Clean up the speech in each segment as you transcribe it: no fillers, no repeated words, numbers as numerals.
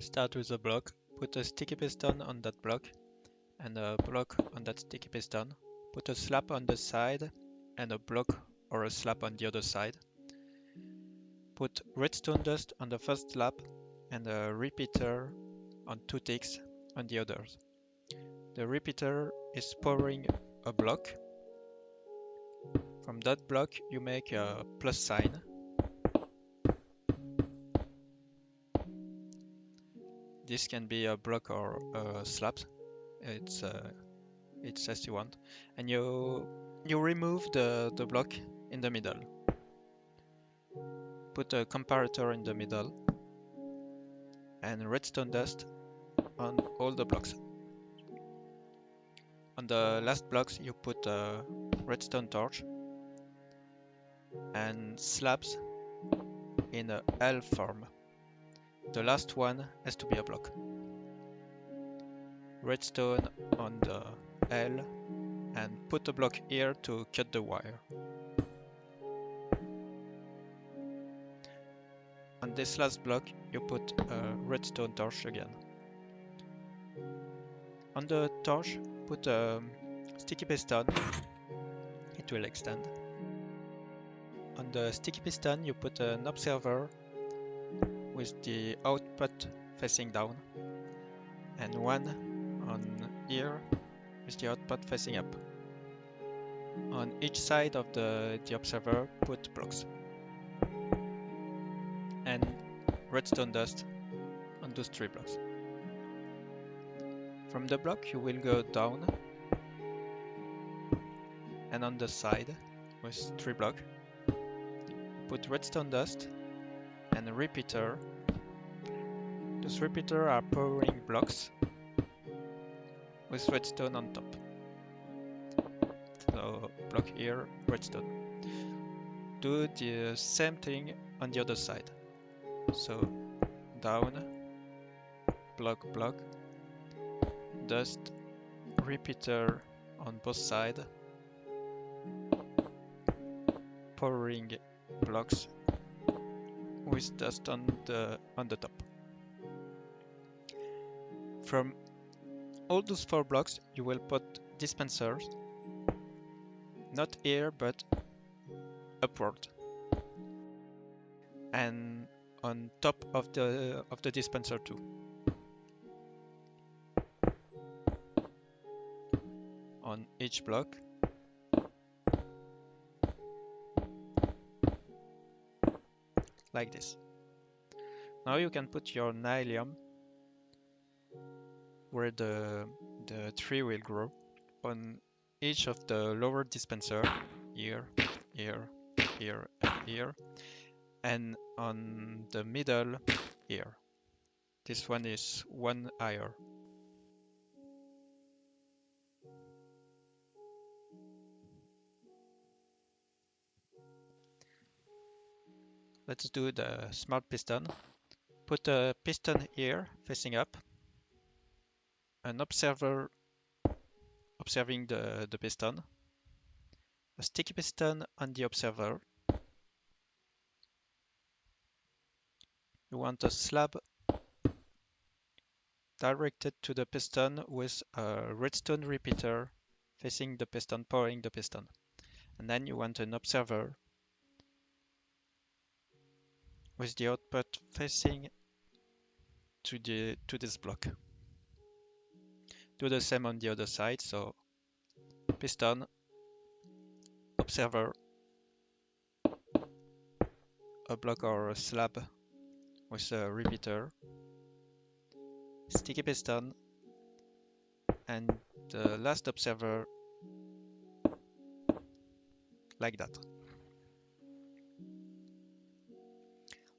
Start with a block, put a sticky piston on that block and a block on that sticky piston. Put a slab on the side and a block or a slab on the other side. Put redstone dust on the first slab and a repeater on 2 ticks on the others. The repeater is powering a block. From that block you make a plus sign. This can be a block or a slab. It's as you want. And you remove the block in the middle. Put a comparator in the middle and redstone dust on all the blocks. On the last blocks you put a redstone torch and slabs in a L form. The last one has to be a block. Redstone on the L and put a block here to cut the wire. On this last block you put a redstone torch again. On the torch put a sticky piston, it will extend. On the sticky piston you put an observer with the output facing down and one on here with the output facing up. On each side of the observer put blocks and redstone dust on those 3 blocks. From the block you will go down and on the side with 3 blocks put redstone dust and a repeater. Those repeaters are powering blocks with redstone on top. So block here, redstone. Do the same thing on the other side. So down, block, block, dust, repeater on both sides, powering blocks with dust on the top. From all those 4 blocks you will put dispensers, not here but upward, and on top of the dispenser too. On each block. Like this. Now you can put your nylium where the tree will grow on each of the lower dispenser, here, here, here, and here, and on the middle here. This one is 1 higher. Let's do the smart piston. Put a piston here facing up, an observer observing the piston, a sticky piston on the observer. You want a slab directed to the piston with a redstone repeater facing the piston, powering the piston. And then you want an observer with the output facing to this block. Do the same on the other side, so piston, observer, a block or a slab with a repeater, sticky piston, and the last observer like that.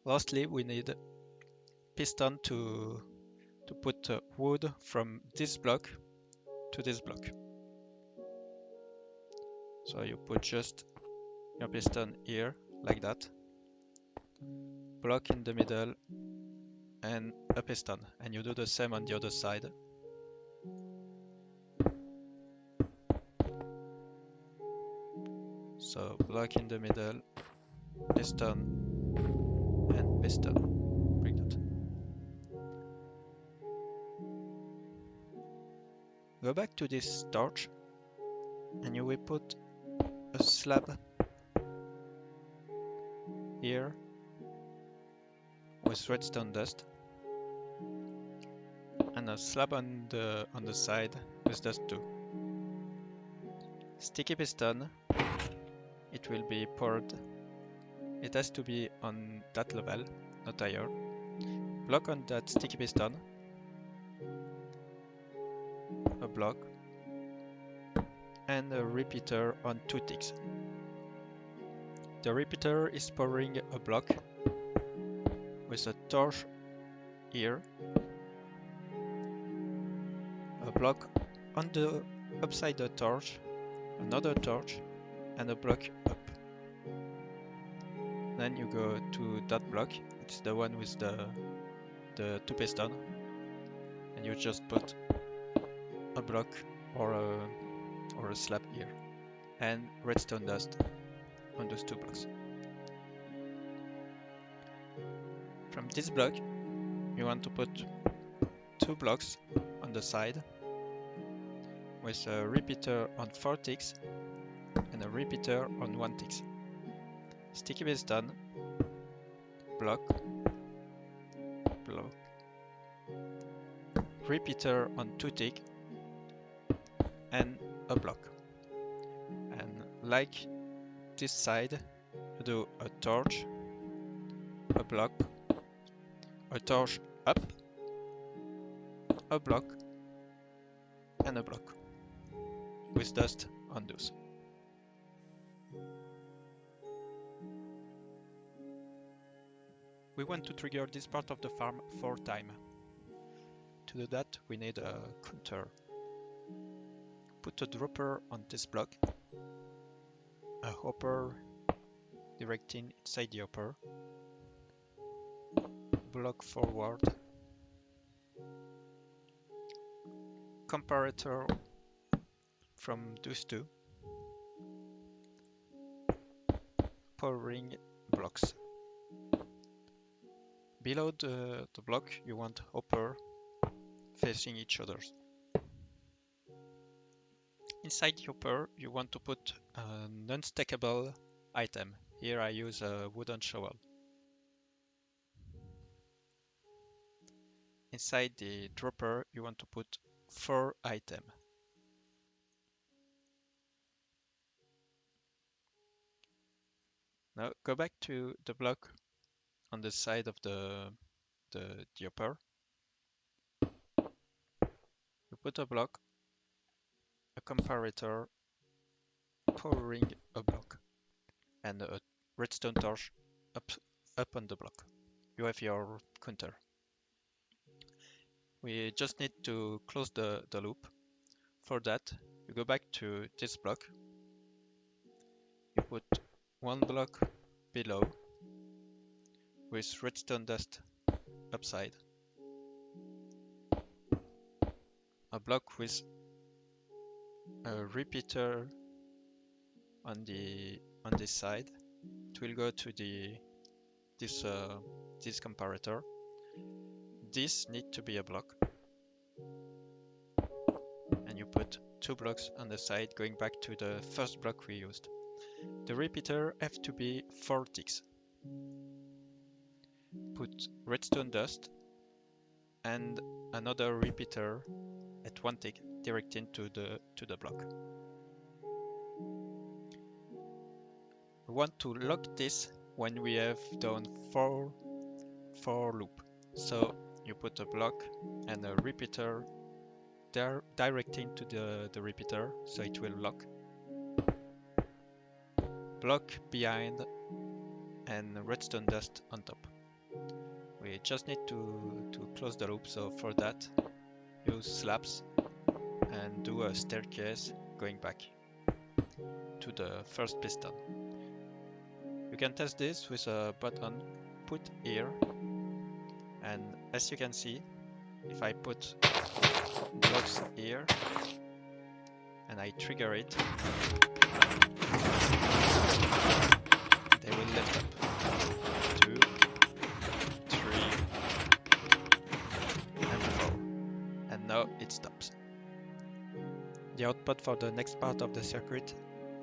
Lastly, we need piston to put wood from this block to this block. So you put just your piston here, like that, block in the middle, and a piston. And you do the same on the other side. So block in the middle, piston, and piston. Like that. Go back to this torch and you will put a slab here with redstone dust and a slab on the side with dust too. Sticky piston, it will be poured. It has to be on that level, not higher. Block on that sticky piston, a block, and a repeater on 2 ticks. The repeater is pouring a block with a torch here, a block on the upside the torch, another torch, and a block up. Then you go to that block, it's the one with the 2 piston, and you just put a block or a slab here, and redstone dust on those 2 blocks. From this block, you want to put 2 blocks on the side with a repeater on 4 ticks and a repeater on 1 tick. Sticky piston, block, block, repeater on 2 tick and a block. And like this side, you do a torch, a block, a torch up, a block, and a block with dust on those. We want to trigger this part of the farm 4 times. To do that, we need a counter. Put a dropper on this block, a hopper directing inside the hopper, block forward, comparator from those 2, powering blocks. Below the block you want hopper facing each other. Inside the hopper you want to put a non-stackable item. Here I use a wooden shovel. Inside the dropper you want to put 4 items. Now go back to the block on the side of the hopper. You put a block, a comparator, powering a block, and a redstone torch up on the block. You have your counter. We just need to close the loop. For that, you go back to this block. You put 1 block below with redstone dust upside, a block with a repeater on this side. It will go to this comparator. This needs to be a block, and you put 2 blocks on the side going back to the first block we used. The repeater have to be 4 ticks. Put redstone dust and another repeater at 1 tick directing to the block. We want to lock this when we have done 4 loop. So you put a block and a repeater there directing to the repeater, so it will lock. Block behind and redstone dust on top. We just need to close the loop, so for that use slabs and do a staircase going back to the first piston. You can test this with a button put here, and as you can see, if I put blocks here and I trigger it, they will lift up. 2, 3, and 4. And now it stops. the output for the next part of the circuit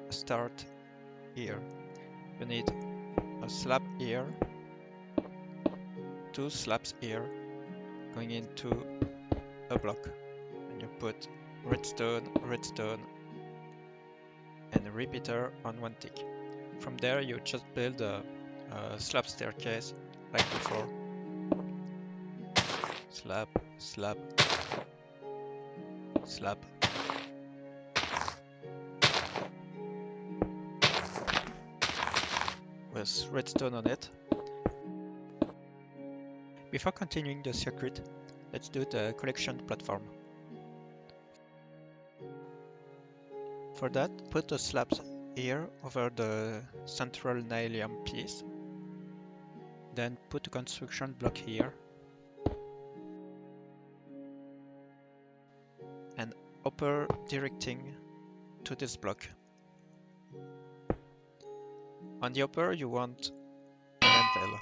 start here. You need a slab here, 2 slabs here, going into a block. And you put redstone, redstone, and a repeater on one tick. From there, you just build a slab staircase like before. Slab, slab, slab. With redstone on it. Before continuing the circuit, let's do the collection platform. For that, put the slabs here over the central nylium piece. Then put a construction block here. And upper directing to this block. On the upper, you want an anvil.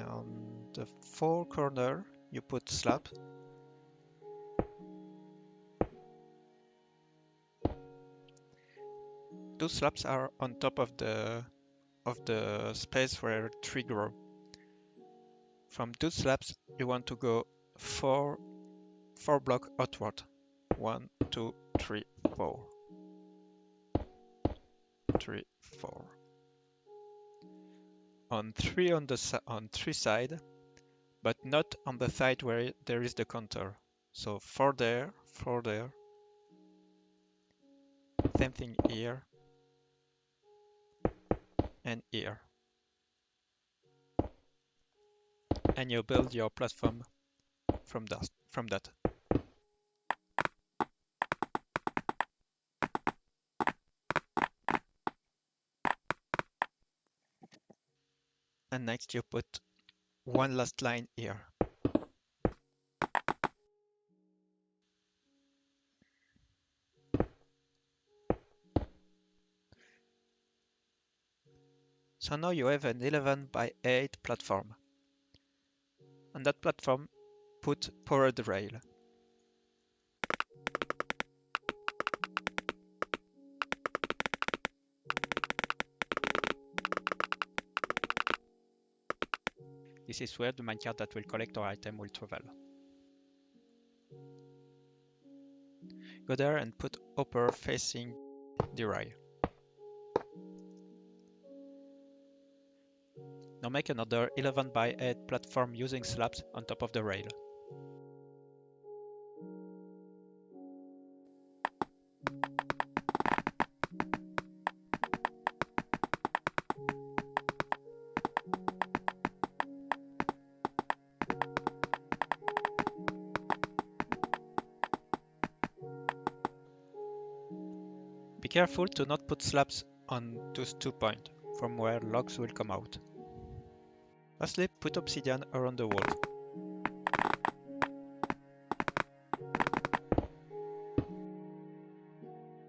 On the 4 corner, you put slab. Two slabs are on top of the space where tree grow. From two slabs, you want to go 4 block outward. 1, 2, 3, 4. 3, 4. On 3 on three side, but not on the side where there is the counter. So 4 there, 4 there. Same thing here and here. And you build your platform from that. And next you put one last line here. So now you have an 11 by 8 platform. On that platform, put powered rail. This is where the minecart that will collect our item will travel. Go there and put upper facing the rail. Now make another 11 by 8 platform using slabs on top of the rail. Be careful to not put slabs on those 2 points, from where logs will come out. Lastly, put obsidian around the wall.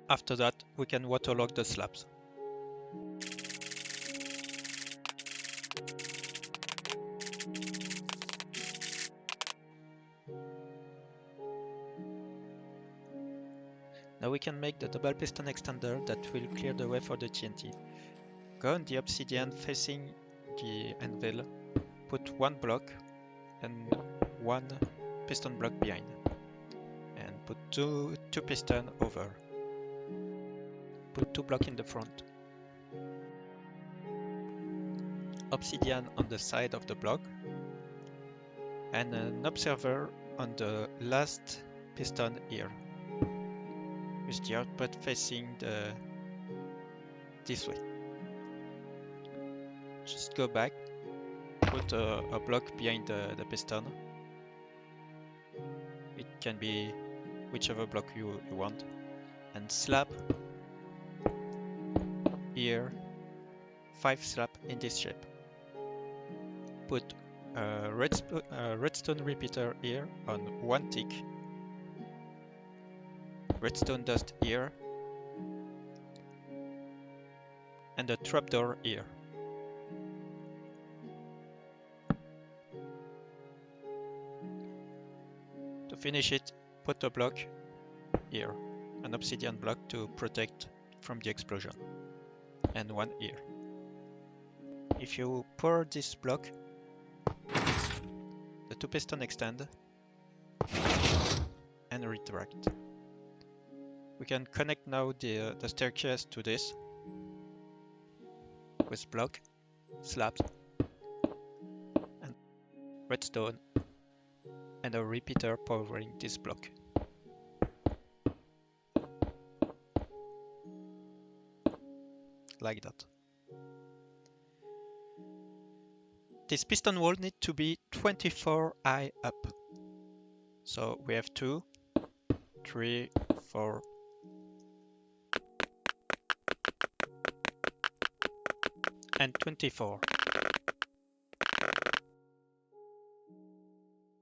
After that, we can waterlog the slabs. Now we can make the double piston extender that will clear the way for the TNT. Go on the obsidian facing the anvil, put 1 block and 1 piston block behind, and put two piston over. Put 2 blocks in the front. Obsidian on the side of the block, and an observer on the last piston here, with the output facing this way. Just go back, put a block behind the piston. It can be whichever block you want, and slab here, 5 slab in this shape. Put a redstone repeater here on 1 tick, redstone dust here, and a trapdoor here. To finish it, put a block here, an obsidian block to protect from the explosion, and one here. If you pour this block, the two pistons extend and retract. We can connect now the staircase to this with block, slabs, and redstone, and a repeater powering this block. Like that. This piston wall needs to be 24 high up. So we have 2, 3, 4, and 24.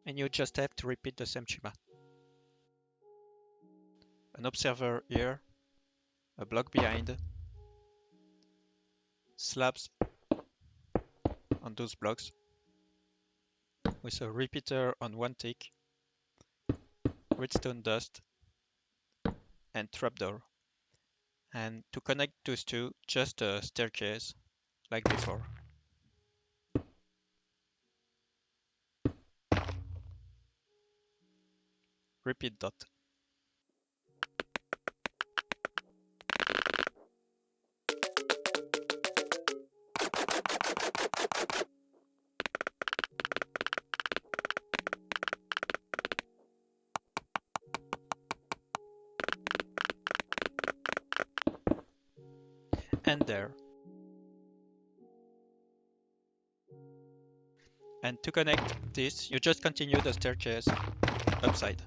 And you just have to repeat the same schema. An observer here, a block behind, slabs on those blocks, with a repeater on one tick, redstone dust, and trapdoor. And to connect those two, just a staircase, like before. Repeat that. And there. And to connect this, you just continue the staircase upside.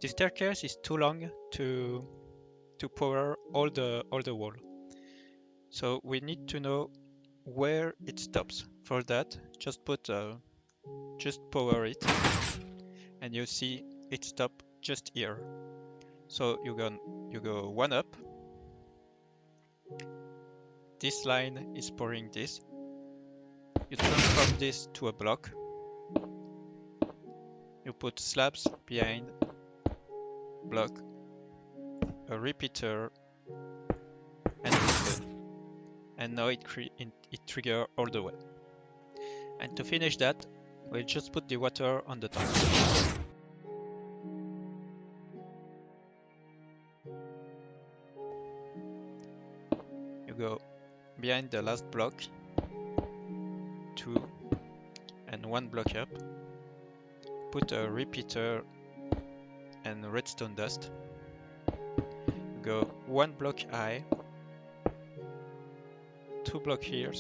The staircase is too long to power all the wall. So we need to know where it stops. For that, just power it, and you see it stop just here. So you go one up. This line is powering this. You transform this to a block. You put slabs behind, block, a repeater, and piston. And now it trigger all the way. And to finish that, we'll just put the water on the top. You go behind the last block, 2 and 1 block up, put a repeater and redstone dust. You go 1 block high, 2 block here,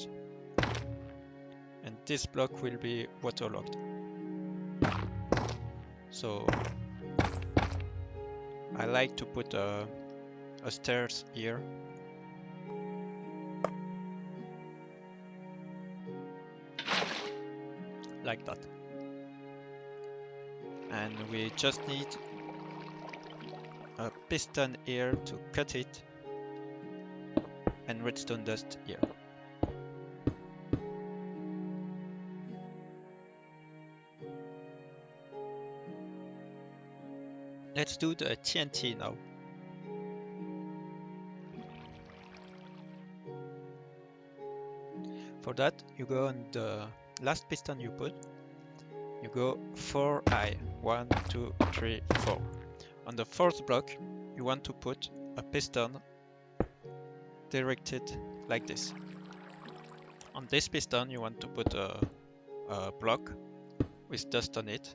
and this block will be waterlogged. So I like to put a stairs here. Like that. And we just need a piston here to cut it, and redstone dust here. Let's do the TNT now. For that, you go on the last piston you put. You go 4 high, 1, 2, 3, 4. On the fourth block, you want to put a piston directed like this. On this piston, you want to put a block with dust on it,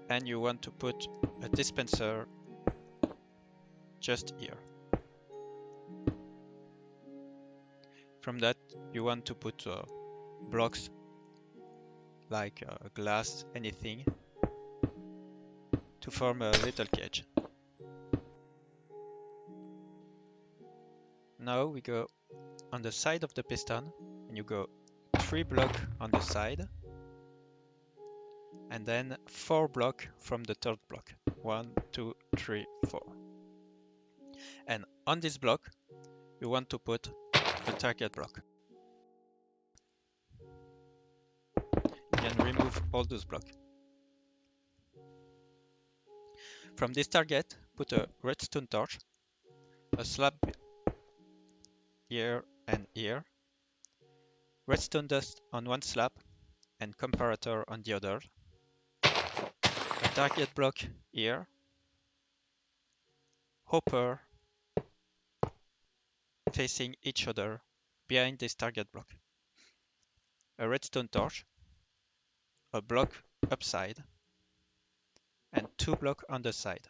and you want to put a dispenser just here. From that, you want to put blocks like glass, anything, to form a little cage. Now we go on the side of the piston, and you go 3 blocks on the side, and then 4 blocks from the third block. 1, 2, 3, 4. And on this block, you want to put a target block. You can remove all those blocks. From this target, put a redstone torch, a slab here and here, redstone dust on one slab and comparator on the other, a target block here, hopper facing each other behind this target block, a redstone torch, a block upside, and 2 blocks on the side.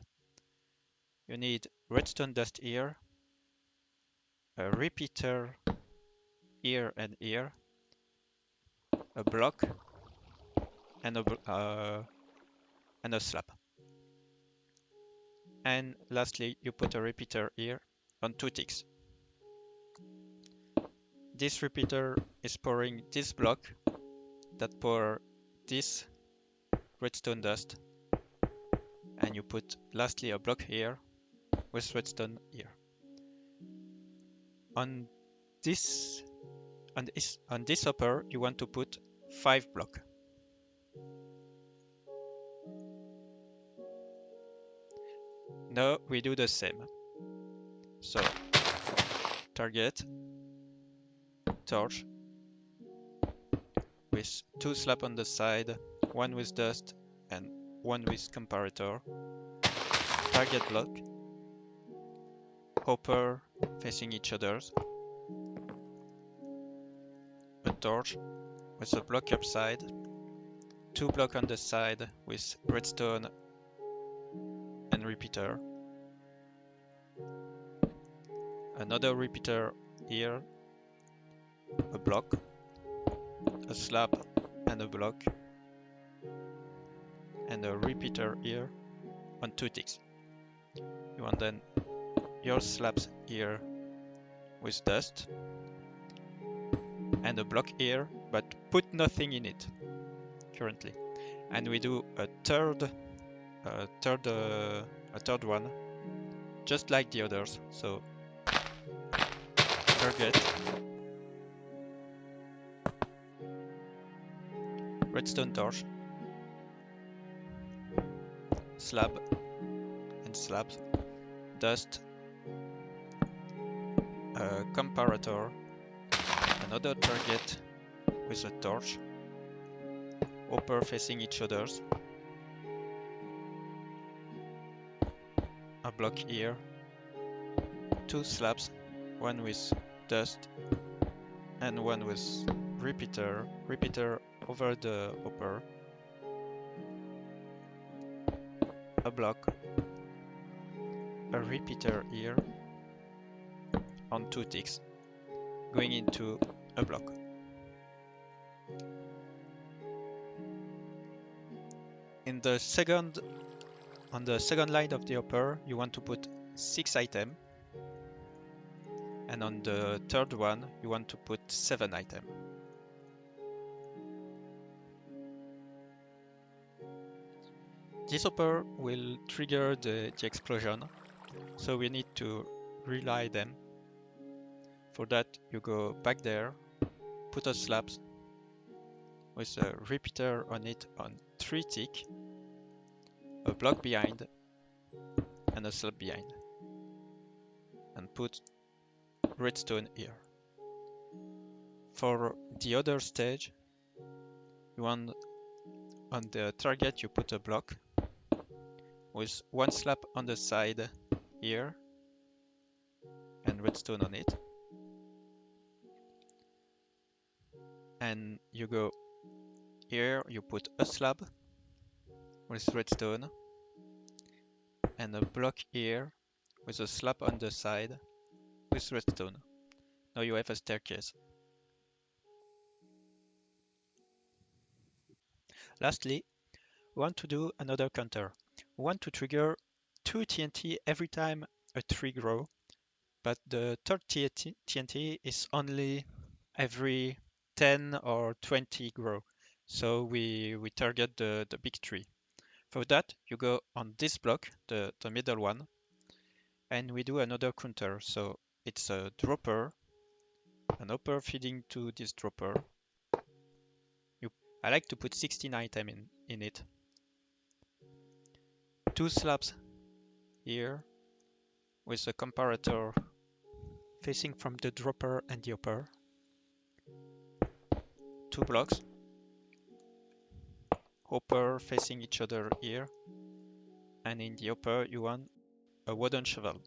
You need redstone dust here, a repeater here and here, a block, and a slab. And lastly, you put a repeater here on 2 ticks. This repeater is pouring this block that pour this redstone dust, and you put lastly a block here with redstone here. On this hopper, you want to put 5 blocks. Now we do the same. So target, torch, with 2 slabs on the side, 1 with dust and 1 with comparator, target block, hopper facing each other, a torch with a block upside, 2 blocks on the side with redstone and repeater, another repeater here, a block, a slab and a block, and a repeater here on 2 ticks. You want then your slabs here with dust and a block here, but put nothing in it currently. And we do a third one, just like the others. So target, redstone torch, slab and slabs, dust, comparator, another target with a torch, hopper facing each others, a block here, 2 slabs, 1 with dust and 1 with repeater over the hopper, a block, a repeater here on 2 ticks, going into a block. On the second line of the hopper, you want to put 6 items, and on the third one, you want to put 7 items. This hopper will trigger the explosion, so we need to relay them. For that, you go back there, put a slab with a repeater on it on 3 ticks, a block behind, and a slab behind, and put redstone here. For the other stage, you want on the target you put a block with 1 slab on the side here and redstone on it, and you go here, you put a slab with redstone and a block here with a slab on the side with redstone. Now you have a staircase. Lastly, we want to do another counter. We want to trigger 2 TNT every time a tree grows, but the third TNT is only every 10 or 20 grow. So we target the big tree. For that, you go on this block, the middle one, and we do another counter. So it's a dropper, an hopper feeding to this dropper. I like to put 16 items in it. 2 slabs here with a comparator facing from the dropper and the hopper. 2 blocks. Hopper facing each other here. And in the hopper you want a wooden shovel.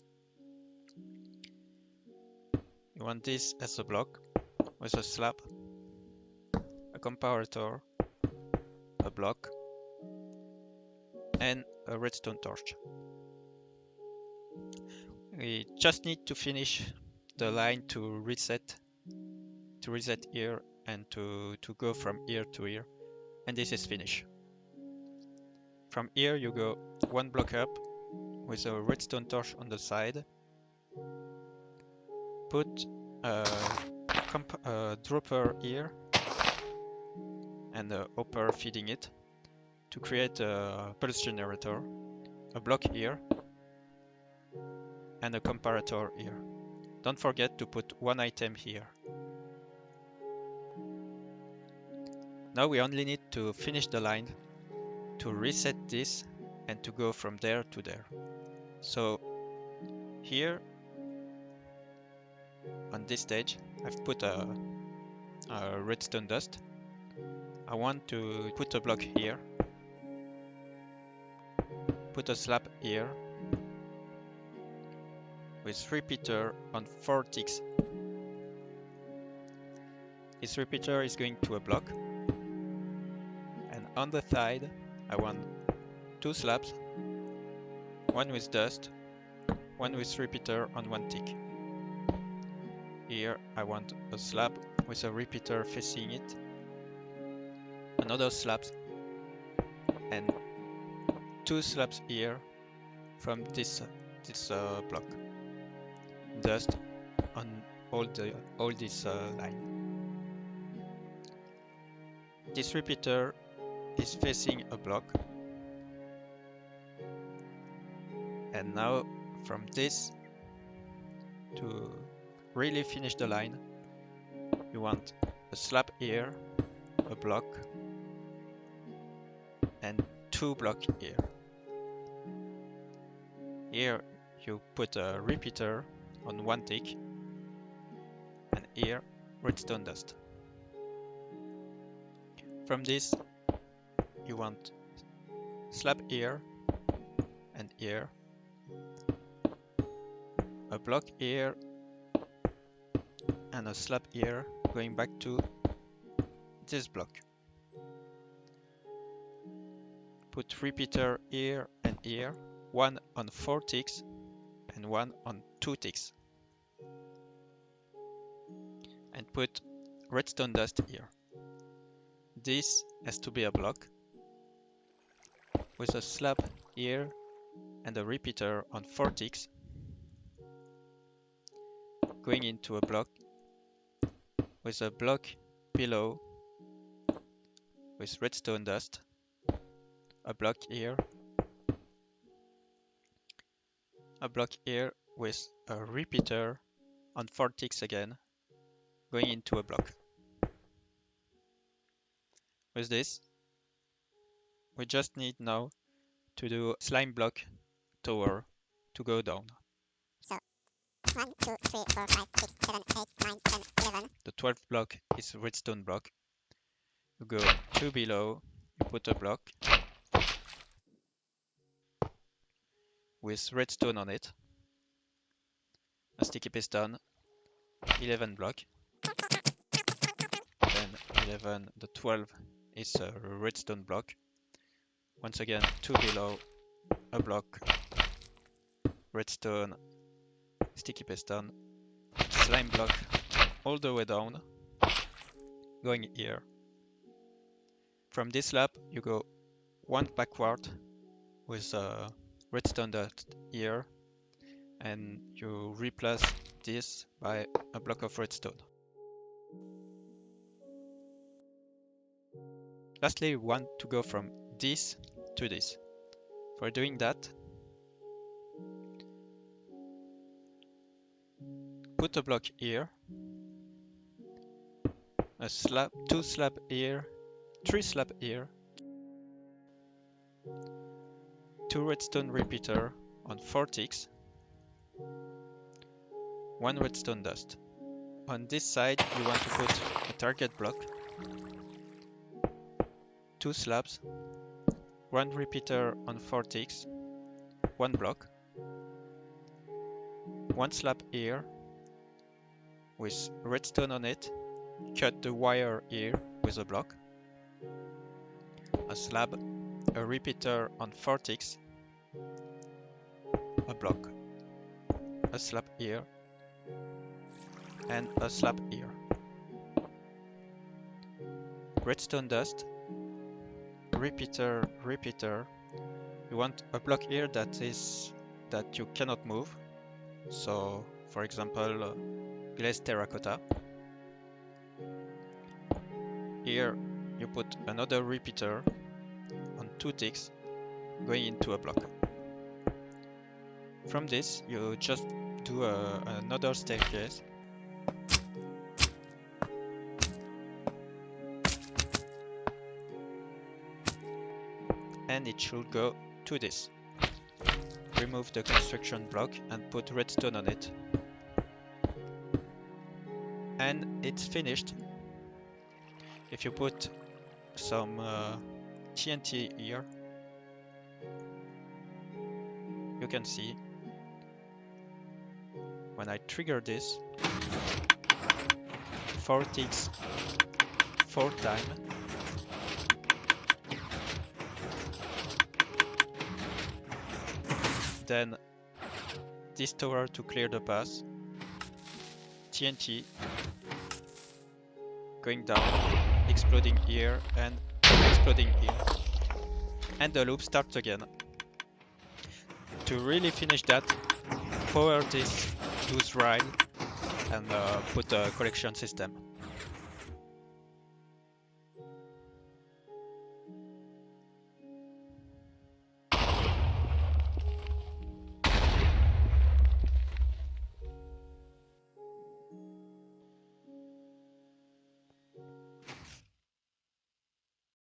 You want this as a block with a slab, a comparator, a block, and a redstone torch. We just need to finish the line to reset here and to go from here to here, and this is finished. From here you go 1 block up with a redstone torch on the side, put a dropper here and a hopper feeding it to create a pulse generator, a block here and a comparator here. Don't forget to put 1 item here. Now we only need to finish the line to reset this and to go from there to there. So here on this stage I've put a redstone dust. I want to put a block here, put a slab here with repeater on 4 ticks. This repeater is going to a block, and on the side I want 2 slabs, 1 with dust, 1 with repeater on 1 tick. Here I want a slab with a repeater facing it, another slab, and 2 slabs here from this block. Dust on all this line. This repeater is facing a block, and now from this to really finish the line you want a slab here, a block, and 2 blocks here. Here you put a repeater on 1 tick, and here redstone dust. From this you want slab here and here, a block here and a slab here going back to this block. Put repeater here and here, 1 on 4 ticks and 1 on 2 ticks. And put redstone dust here. This has to be a block with a slab here and a repeater on 4 ticks going into a block with a block below with redstone dust, a block here with a repeater on 4 ticks again going into a block. With this we just need now to do slime block tower to go down. So 1, 2, 3, 4, 5, 6, 7, 8, 9, 10, 11. The 12th block is redstone block. You go 2 below, you put a block with redstone on it, a sticky piston, 11 block, then 11, the 12 is a redstone block. Once again 2 below, a block, redstone, sticky piston, slime block all the way down, going here. From this slab you go 1 backward with a redstone dust here, and you replace this by a block of redstone. Lastly, you want to go from this to this. For doing that, put a block here, a slab, 2 slab here, 3 slab here, 2 redstone repeater on 4 ticks, 1 redstone dust. On this side you want to put a target block, 2 slabs, 1 repeater on 4 ticks, 1 block, 1 slab here with redstone on it, cut the wire here with a block, a slab, a repeater on 4 ticks, a block, a slab here, and a slab here. Redstone dust, repeater, repeater. You want a block here that you cannot move. So, for example, glazed terracotta. Here you put another repeater on 2 ticks going into a block. From this you just do another staircase. And it should go to this. Remove the construction block and put redstone on it. And it's finished. If you put some TNT here, you can see when I trigger this, 4 ticks 4 times. Then this tower to clear the path, TNT going down, exploding here and exploding here, and the loop starts again. To really finish that, power those rails and put a collection system.